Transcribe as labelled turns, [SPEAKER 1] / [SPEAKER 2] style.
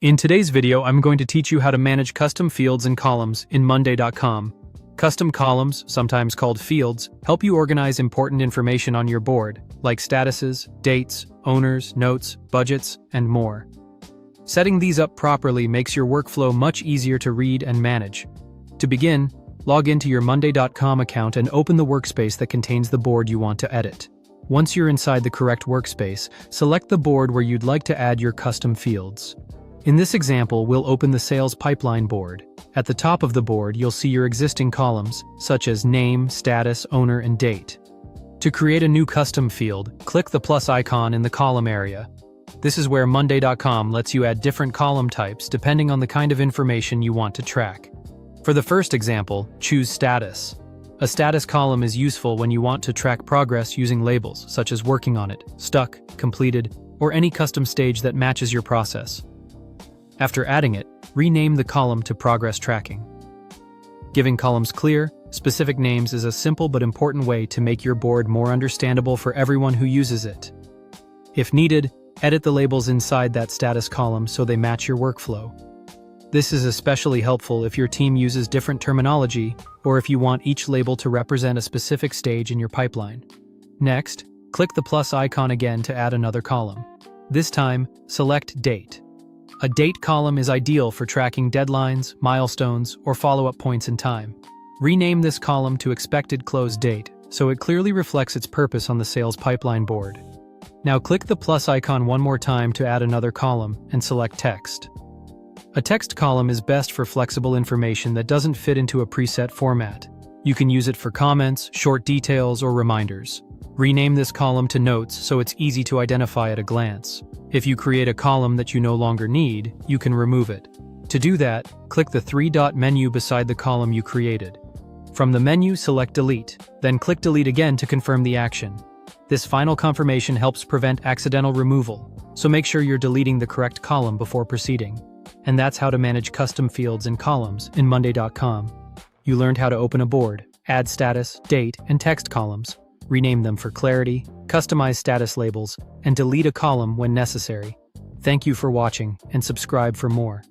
[SPEAKER 1] In today's video, I'm going to teach you how to manage custom fields and columns in Monday.com. Custom columns, sometimes called fields, help you organize important information on your board, like statuses, dates, owners, notes, budgets, and more. Setting these up properly makes your workflow much easier to read and manage. To begin, log into your Monday.com account and open the workspace that contains the board you want to edit. Once you're inside the correct workspace, select the board where you'd like to add your custom fields. In this example, we'll open the sales pipeline board. At the top of the board, you'll see your existing columns, such as name, status, owner, and date. To create a new custom field, click the plus icon in the column area. This is where Monday.com lets you add different column types depending on the kind of information you want to track. For the first example, choose status. A status column is useful when you want to track progress using labels, such as working on it, stuck, completed, or any custom stage that matches your process. After adding it, rename the column to Progress Tracking. Giving columns clear, specific names is a simple but important way to make your board more understandable for everyone who uses it. If needed, edit the labels inside that status column so they match your workflow. This is especially helpful if your team uses different terminology or if you want each label to represent a specific stage in your pipeline. Next, click the plus icon again to add another column. This time, select Date. A date column is ideal for tracking deadlines, milestones, or follow-up points in time. Rename this column to Expected Close Date so it clearly reflects its purpose on the sales pipeline board. Now click the plus icon one more time to add another column and select Text. A text column is best for flexible information that doesn't fit into a preset format. You can use it for comments, short details, or reminders. Rename this column to Notes so it's easy to identify at a glance. If you create a column that you no longer need, you can remove it. To do that, click the three-dot menu beside the column you created. From the menu, select Delete, then click Delete again to confirm the action. This final confirmation helps prevent accidental removal, so make sure you're deleting the correct column before proceeding. And that's how to manage custom fields and columns in Monday.com. You learned how to open a board, add status, date, and text columns, rename them for clarity, customize status labels, and delete a column when necessary. Thank you for watching, and subscribe for more.